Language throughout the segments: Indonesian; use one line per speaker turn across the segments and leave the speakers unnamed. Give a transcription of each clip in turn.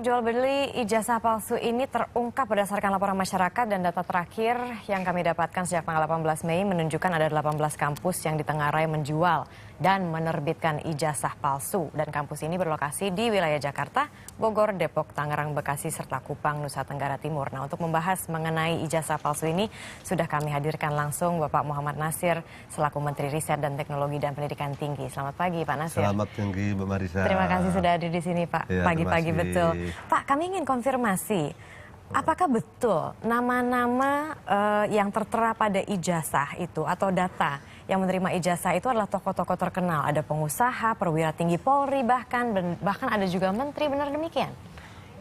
jual beli ijazah palsu ini terungkap berdasarkan laporan masyarakat dan data terakhir yang kami dapatkan sejak tanggal 18 Mei menunjukkan ada 18 kampus yang ditengarai menjual dan menerbitkan ijazah palsu. Dan kampus ini berlokasi di wilayah Jakarta, Bogor, Depok, Tangerang, Bekasi, serta Kupang, Nusa Tenggara Timur. Nah, untuk membahas mengenai ijazah palsu ini sudah kami hadirkan langsung Bapak Muhammad Nasir selaku Menteri Riset dan Teknologi dan Pendidikan Tinggi. Selamat pagi Pak Nasir.
Selamat pagi Mbak Marisa.
Terima kasih sudah hadir di sini Pak.
Ya,
Pagi-pagi betul. Pak, kami ingin konfirmasi, apakah betul nama-nama yang tertera pada ijazah itu atau data yang menerima ijazah itu adalah tokoh-tokoh terkenal? Ada pengusaha, perwira tinggi Polri, bahkan ada juga menteri, benar demikian?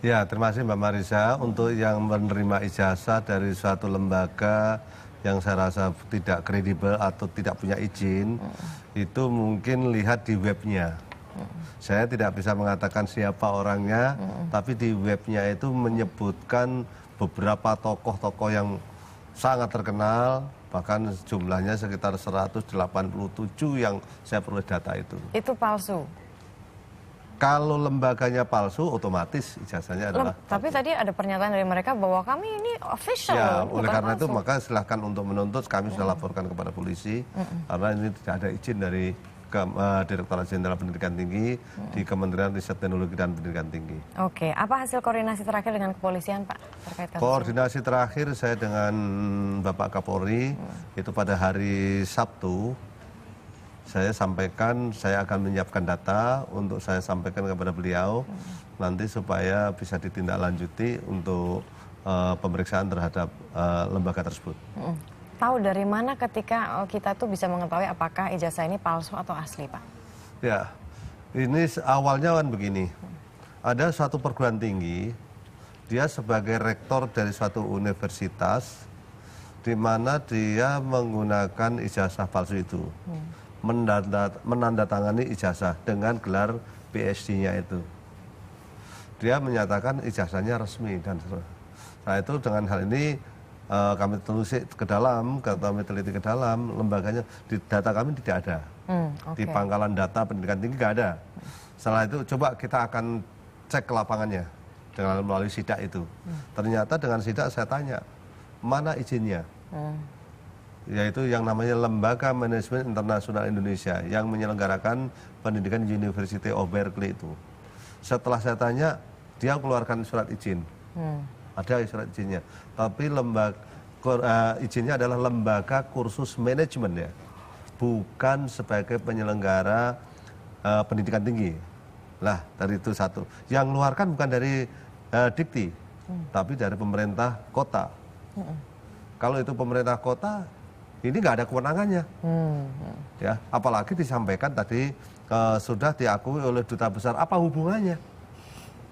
Ya, terima kasih Mbak Marisa. Untuk yang menerima ijazah dari suatu lembaga yang saya rasa tidak kredibel atau tidak punya izin, itu mungkin lihat di webnya. Saya tidak bisa mengatakan siapa orangnya, tapi di webnya itu menyebutkan beberapa tokoh-tokoh yang sangat terkenal, bahkan jumlahnya sekitar 187 yang saya peroleh data itu.
Itu palsu?
Kalau lembaganya palsu, otomatis ijazahnya adalah
Tapi tadi ada pernyataan dari mereka bahwa kami ini official.
Ya, oleh karena
palsu.
itu maka silahkan untuk menuntut, kami sudah laporkan kepada polisi, karena ini tidak ada izin dari Direktorat Jenderal Pendidikan Tinggi di Kementerian Riset Teknologi dan Pendidikan Tinggi.
Oke, apa hasil koordinasi terakhir dengan kepolisian Pak? Terkait
Koordinasi terakhir saya dengan Bapak Kapolri, itu pada hari Sabtu, saya sampaikan, saya akan menyiapkan data untuk saya sampaikan kepada beliau, nanti supaya bisa ditindaklanjuti untuk pemeriksaan terhadap lembaga tersebut.
Tahu dari mana ketika kita tuh bisa mengetahui apakah ijazah ini palsu atau asli, Pak?
Ya, ini awalnya kan begini, ada suatu perguruan tinggi, dia sebagai rektor dari suatu universitas, di mana dia menggunakan ijazah palsu itu, menandatangani ijazah dengan gelar PhD-nya itu. Dia menyatakan ijazahnya resmi dan setelah itu dengan hal ini kami telusik ke dalam, kami teliti ke dalam, lembaganya, di data kami tidak ada. Di pangkalan data pendidikan tinggi tidak ada. Setelah itu coba kita akan cek ke lapangannya dengan melalui sidak itu. Ternyata dengan sidak saya tanya, mana izinnya? Yaitu yang namanya Lembaga Manajemen Internasional Indonesia yang menyelenggarakan pendidikan University of Berkeley itu. Setelah saya tanya, dia keluarkan surat izin. Ada surat izinnya, tapi izinnya adalah lembaga kursus manajemen ya, bukan sebagai penyelenggara pendidikan tinggi. Lah dari itu satu, yang keluarkan bukan dari Dikti, tapi dari pemerintah kota. Kalau itu pemerintah kota, ini nggak ada kewenangannya, ya. Apalagi disampaikan tadi sudah diakui oleh duta besar, apa hubungannya?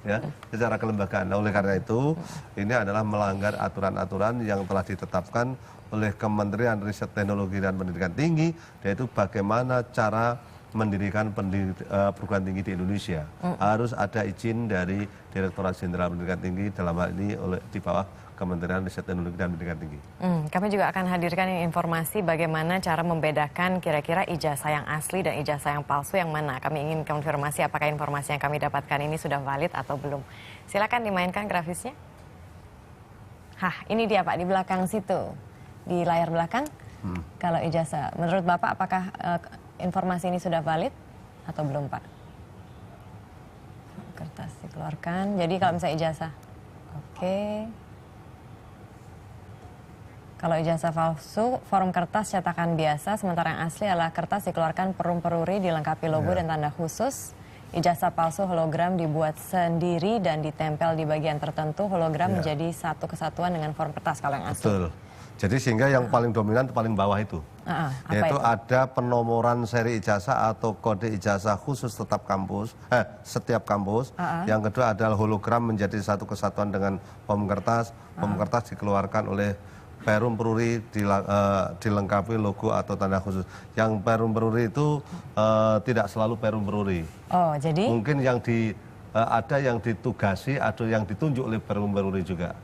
Ya, secara kelembagaan. Nah, oleh karena itu, ini adalah melanggar aturan-aturan yang telah ditetapkan oleh Kementerian Riset Teknologi dan Pendidikan Tinggi, yaitu bagaimana cara mendirikan perguruan tinggi di Indonesia. Harus ada izin dari Direktorat Jenderal Pendidikan Tinggi, dalam hal ini di bawah Kementerian Riset Teknologi dan Pendidikan Tinggi.
Kami juga akan hadirkan informasi bagaimana cara membedakan kira-kira ijazah yang asli dan ijazah yang palsu yang mana. Kami ingin konfirmasi apakah informasi yang kami dapatkan ini sudah valid atau belum. Silakan dimainkan grafisnya. Hah, ini dia Pak, di belakang situ. Di layar belakang. Kalau ijazah, menurut Bapak apakah informasi ini sudah valid atau belum Pak? Kertas dikeluarkan. Jadi kalau misalnya ijazah. Oke. Kalau ijazah palsu, form kertas cetakan biasa, sementara yang asli adalah kertas dikeluarkan perum-peruri, dilengkapi logo dan tanda khusus. Ijazah palsu hologram dibuat sendiri dan ditempel di bagian tertentu, hologram menjadi satu kesatuan dengan form kertas kalau yang asli.
Betul. Jadi sehingga yang paling dominan paling bawah itu, yaitu ada penomoran seri ijazah atau kode ijazah khusus setiap kampus. Yang kedua adalah hologram menjadi satu kesatuan dengan form kertas. Form kertas dikeluarkan oleh perum peruri, dilengkapi logo atau tanda khusus. Yang perum peruri itu tidak selalu perum peruri.
Oh, jadi?
Mungkin yang ada yang ditugasi, ada yang ditunjuk oleh perum peruri juga.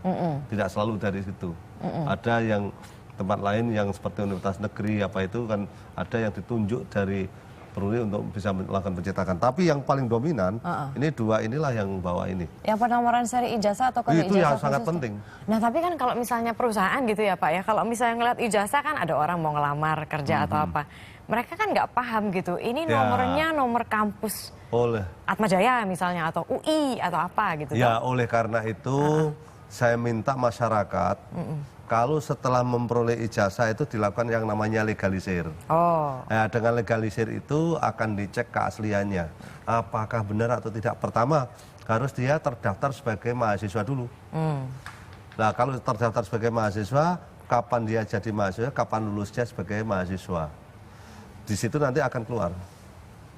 Tidak selalu dari situ. Ada yang tempat lain yang seperti universitas negeri apa itu kan ada yang ditunjuk dari beruri untuk bisa melakukan pencetakan. Tapi yang paling dominan, ini dua inilah yang bawa ini.
Yang penomoran seri ijazah atau kode
Itu
ijazah
yang sangat
khusus tuh?
penting.
Nah tapi kan kalau misalnya perusahaan gitu ya Pak ya, kalau misalnya ngeliat ijazah kan ada orang mau ngelamar kerja atau apa. Mereka kan nggak paham gitu, ini
Ya.
nomornya nomor kampus
Oleh
Atmajaya misalnya atau UI atau apa gitu.
Ya, oleh karena itu saya minta masyarakat kalau setelah memperoleh ijazah itu dilakukan yang namanya legalisir.
Oh,
Nah, dengan legalisir itu akan dicek keasliannya, apakah benar atau tidak. Pertama harus dia terdaftar sebagai mahasiswa dulu. Nah, kalau terdaftar sebagai mahasiswa, kapan dia jadi mahasiswa, kapan lulusnya sebagai mahasiswa. Di situ nanti akan keluar.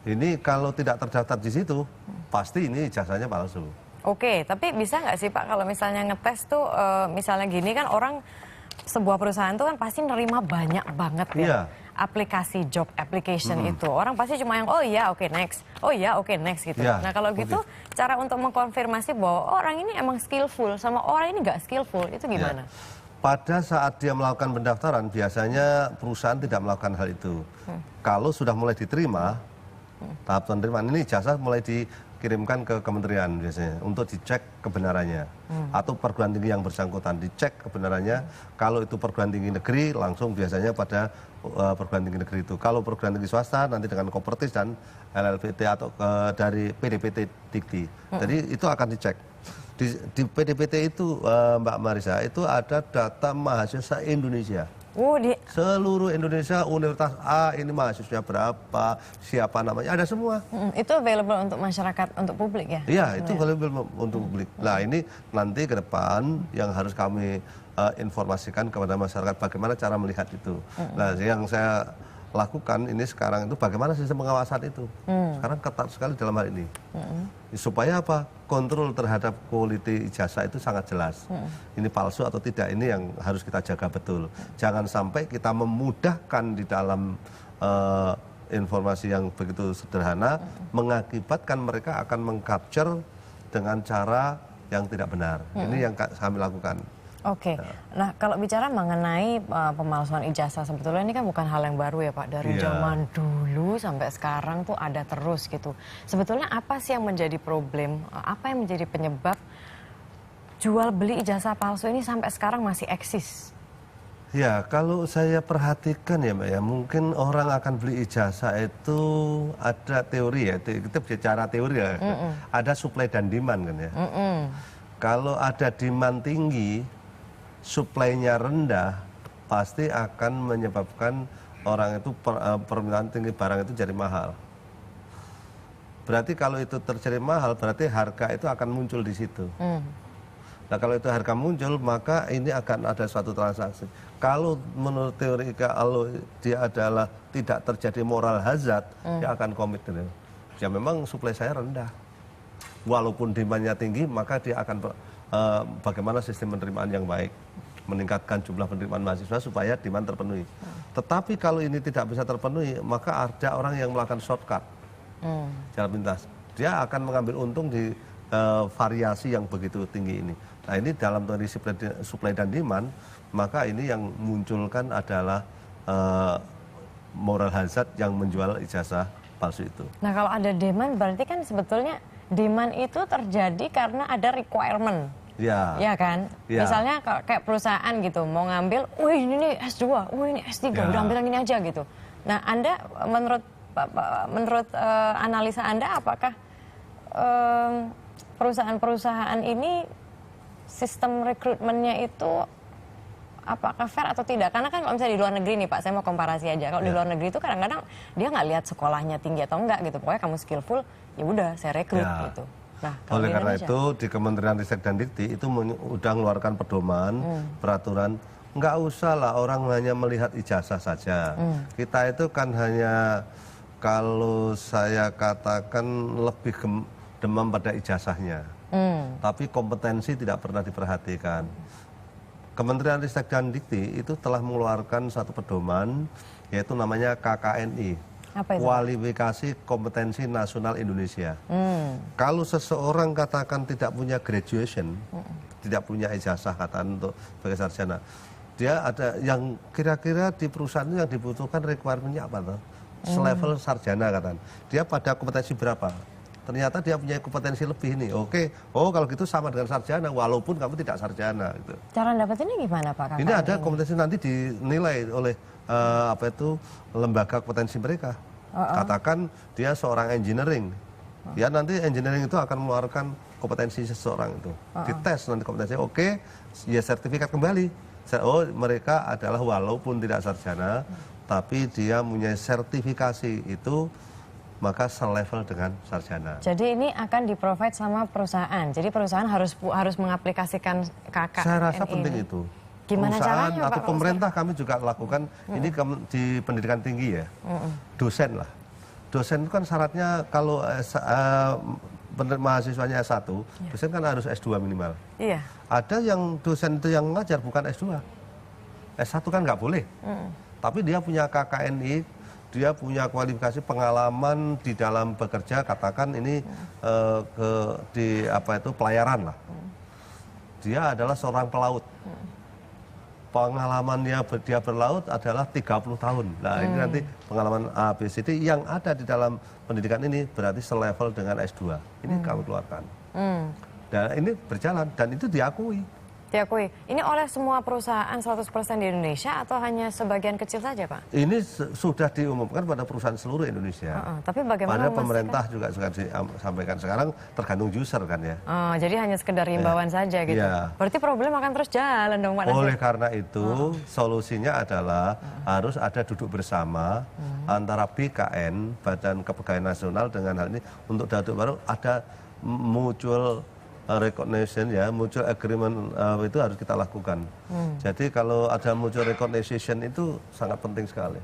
Ini kalau tidak terdaftar di situ, pasti ini ijazahnya palsu.
oke. Tapi bisa nggak sih Pak kalau misalnya ngetes tuh, misalnya gini kan orang sebuah perusahaan tuh kan pasti nerima banyak banget ya.
Iya.
Aplikasi job application itu orang pasti cuma yang oh iya oke next, oh iya oke next gitu.
Iya,
Nah kalau gitu cara untuk mengkonfirmasi bahwa orang ini emang skillful sama orang ini nggak skillful itu gimana?
Pada saat dia melakukan pendaftaran, biasanya perusahaan tidak melakukan hal itu. Kalau sudah mulai diterima, tahap penerimaan ini ijazah mulai dikirimkan ke kementerian biasanya untuk dicek kebenarannya. Atau perguruan tinggi yang bersangkutan dicek kebenarannya. Kalau itu perguruan tinggi negeri, langsung biasanya pada perguruan tinggi negeri itu. Kalau perguruan tinggi swasta, nanti dengan Kopertis dan LLPT atau dari PDPT Dikti. Jadi itu akan dicek. Di PDPT itu Mbak Marisa itu ada data mahasiswa Indonesia. Seluruh Indonesia, Universitas A ini mahasiswanya berapa, siapa namanya, ada semua.
Itu available untuk masyarakat, untuk publik ya?
Iya, itu available untuk publik. Nah ini nanti ke depan yang harus kami informasikan kepada masyarakat bagaimana cara melihat itu. Nah yang saya lakukan ini sekarang itu bagaimana sistem pengawasan itu. Sekarang ketat sekali dalam hal ini. Supaya apa? Kontrol terhadap quality ijazah itu sangat jelas. Ini palsu atau tidak, ini yang harus kita jaga betul. Jangan sampai kita memudahkan di dalam informasi yang begitu sederhana, mengakibatkan mereka akan mengcapture dengan cara yang tidak benar. Ini yang kami lakukan.
Oke, nah kalau bicara mengenai pemalsuan ijazah sebetulnya ini kan bukan hal yang baru ya Pak. Dari zaman dulu sampai sekarang tuh ada terus gitu. Sebetulnya apa sih yang menjadi problem, apa yang menjadi penyebab jual beli ijazah palsu ini sampai sekarang masih eksis?
Ya, kalau saya perhatikan ya Mbak ya, mungkin orang akan beli ijazah itu ada teori ya, kita bicara teori ya, ada supply dan demand kan ya. Kalau ada demand tinggi, supply-nya rendah, pasti akan menyebabkan orang itu permintaan tinggi barang itu jadi mahal. Berarti kalau itu terjadi mahal, berarti harga itu akan muncul di situ. Nah kalau itu harga muncul, maka ini akan ada suatu transaksi. Kalau menurut teori kalau dia adalah tidak terjadi moral hazard, dia akan komit. Ya memang supply saya rendah. Walaupun demandnya tinggi, maka dia akan bagaimana sistem penerimaan yang baik, meningkatkan jumlah penerimaan mahasiswa supaya demand terpenuhi. Tetapi kalau ini tidak bisa terpenuhi, maka ada orang yang melakukan shortcut jalan pintas. Dia akan mengambil untung di variasi yang begitu tinggi ini. Nah ini dalam teori supply dan demand, maka ini yang munculkan adalah moral hazard yang menjual ijazah palsu itu.
Nah kalau ada demand berarti kan sebetulnya demand itu terjadi karena ada requirement. Ya kan? Misalnya kayak perusahaan gitu mau ngambil, wih ini nih S2, wih ini S3, udah ambil yang ini aja gitu. Nah Anda menurut analisa Anda apakah perusahaan-perusahaan ini sistem rekrutmennya itu apakah fair atau tidak? Karena kan kalau misalnya di luar negeri nih Pak, saya mau komparasi aja. Kalau di luar negeri itu kadang-kadang dia nggak lihat sekolahnya tinggi atau enggak gitu. Pokoknya kamu skillful, ya udah saya rekrut gitu. Nah,
oleh karena itu di Kementerian Ristek dan Dikti itu udah mengeluarkan pedoman, peraturan, nggak usah lah orang hanya melihat ijazah saja. Kita itu kan hanya, kalau saya katakan lebih demam pada ijazahnya. Tapi kompetensi tidak pernah diperhatikan. Kementerian Ristek dan Dikti itu telah mengeluarkan satu pedoman, yaitu namanya KKNI.
Apa itu?
Kualifikasi Kompetensi Nasional Indonesia. Kalau seseorang katakan tidak punya graduation, tidak punya ijazah katakan untuk sebagai sarjana, dia ada yang kira-kira di perusahaan itu yang dibutuhkan requirement-nya apa tuh? selevel sarjana katakan. Dia pada kompetensi berapa? Ternyata dia punya kompetensi lebih nih. Oke, oh kalau gitu sama dengan sarjana, walaupun kamu tidak sarjana. Gitu.
Cara dapetinnya gimana Pak?
Ini ada kompetensi nanti dinilai oleh lembaga kompetensi mereka. Katakan dia seorang engineering, ya nanti engineering itu akan mengeluarkan kompetensi seseorang itu. Dites nanti kompetensi, oke, ya sertifikat kembali. Oh mereka adalah walaupun tidak sarjana, tapi dia punya sertifikasi itu, maka selevel dengan sarjana.
Jadi ini akan di-provide sama perusahaan. Jadi perusahaan harus mengaplikasikan KKN.
Saya rasa penting itu.
Gimana
perusahaan
caranya,
atau
Pak,
pemerintah kami juga lakukan ini di pendidikan tinggi ya. Dosen lah. Dosen itu kan syaratnya kalau mahasiswanya S1, dosen kan harus S2 minimal.
Iya.
Ada yang dosen itu yang ngajar bukan S2. S1 kan nggak boleh. Tapi dia punya KKNI, dia punya kualifikasi pengalaman di dalam bekerja, katakan ini di pelayaran lah. Dia adalah seorang pelaut. Pengalamannya dia berlaut adalah 30 tahun. Nah, ini nanti pengalaman ABCD yang ada di dalam pendidikan ini berarti selevel dengan S2. Ini kami keluarkan. Dan ini berjalan dan itu diakui.
Diakui. Ini oleh semua perusahaan 100% di Indonesia atau hanya sebagian kecil saja, Pak?
Ini sudah diumumkan pada perusahaan seluruh Indonesia.
Tapi bagaimana
pada pemerintah juga sudah disampaikan. Sekarang tergantung user kan ya.
Jadi hanya sekedar himbauan saja gitu.
Ya.
Berarti problem akan terus jalan dong, Pak Nasir.
Oleh karena itu, solusinya adalah harus ada duduk bersama antara BKN, Badan Kepegawaian Nasional, dengan hal ini untuk duduk baru ada mutual recognition ya, mutual agreement itu harus kita lakukan. Jadi kalau ada mutual recognition itu sangat penting sekali.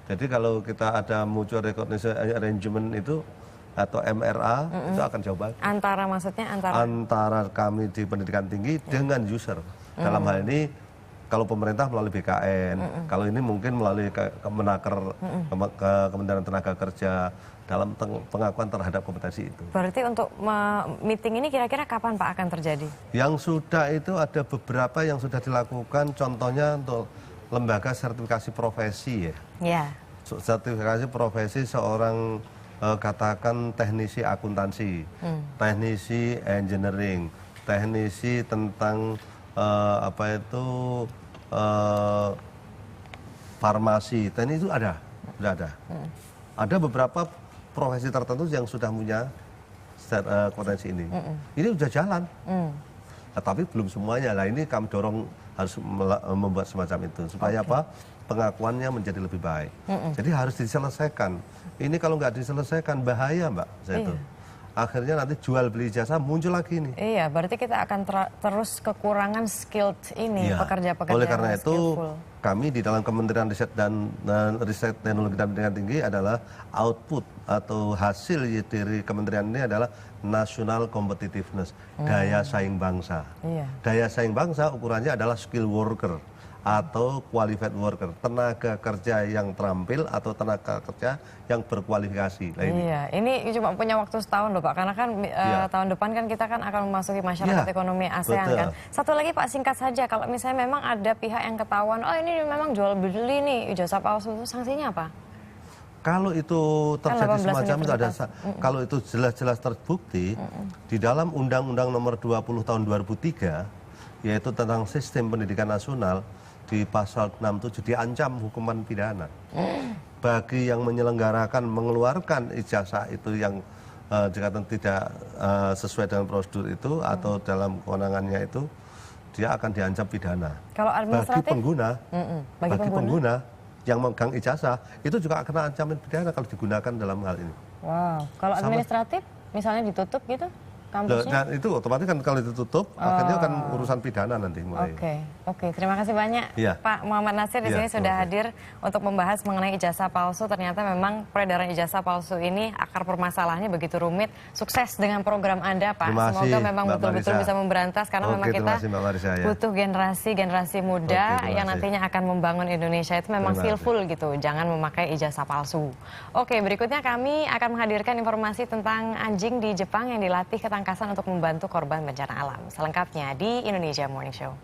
Jadi kalau kita ada mutual recognition arrangement itu atau MRA itu akan jauh bagus. Antara kami di pendidikan tinggi dengan user. Dalam hal ini kalau pemerintah melalui BKN, kalau ini mungkin melalui Kemenaker, Kementerian Tenaga Kerja, dalam pengakuan terhadap kompetensi itu.
Berarti untuk meeting ini kira-kira kapan Pak akan terjadi?
Yang sudah itu ada beberapa yang sudah dilakukan, contohnya untuk lembaga sertifikasi profesi ya.
Ya.
Sertifikasi profesi seorang katakan teknisi akuntansi, teknisi engineering, teknisi tentang farmasi, teknik itu ada, sudah ada. Ada beberapa profesi tertentu yang sudah punya kompetensi ini. Ini sudah jalan, tapi belum semuanya. Nah ini kami dorong harus membuat semacam itu supaya apa? Pengakuannya menjadi lebih baik. Jadi harus diselesaikan. Ini kalau nggak diselesaikan bahaya, Mbak. Akhirnya nanti jual beli jasa muncul lagi nih.
Iya, berarti kita akan terus kekurangan skilled ini, pekerja-pekerja.
Oleh karena itu,
skillful.
kami di dalam Kementerian Riset dan Riset Teknologi dan Pendidikan Tinggi adalah output atau hasil dari kementerian ini adalah National Competitiveness, daya saing bangsa.
Iya.
Daya saing bangsa ukurannya adalah skill worker atau qualified worker, tenaga kerja yang terampil atau tenaga kerja yang berkualifikasi. Nah,
Iya, ini cuma punya waktu setahun loh Pak, karena kan tahun depan kan kita kan akan memasuki masyarakat ekonomi ASEAN kan. Satu lagi Pak, singkat saja, kalau misalnya memang ada pihak yang ketahuan, oh ini memang jual beli nih ijazah palsu, itu sanksinya apa?
Kalau itu terjadi semacam itu ada, kalau itu jelas-jelas terbukti di dalam Undang-Undang Nomor 20 Tahun 2003, yaitu tentang Sistem Pendidikan Nasional, di pasal 67 diancam hukuman pidana bagi yang menyelenggarakan mengeluarkan ijazah itu yang dikatakan tidak sesuai dengan prosedur itu atau dalam kewenangannya itu, dia akan diancam pidana.
Kalau administratif?
Bagi pengguna yang memegang ijazah itu juga akan ancaman pidana kalau digunakan dalam hal ini.
Wow, kalau administratif misalnya ditutup gitu? Kampusnya?
Dan itu otomatis kan kalau ditutup akhirnya akan urusan pidana nanti mulai.
Oke. Terima kasih banyak Pak Muhammad Nasir di sini sudah hadir untuk membahas mengenai ijazah palsu. Ternyata memang peredaran ijazah palsu ini akar permasalahannya begitu rumit. Sukses dengan program Anda Pak. Semoga memang betul-betul bisa memberantas karena memang kita butuh generasi muda yang nantinya akan membangun Indonesia itu memang skillful gitu. Jangan memakai ijazah palsu. Oke, berikutnya kami akan menghadirkan informasi tentang anjing di Jepang yang dilatih ketangkasan untuk membantu korban bencana alam. Selengkapnya di Indonesia Morning Show.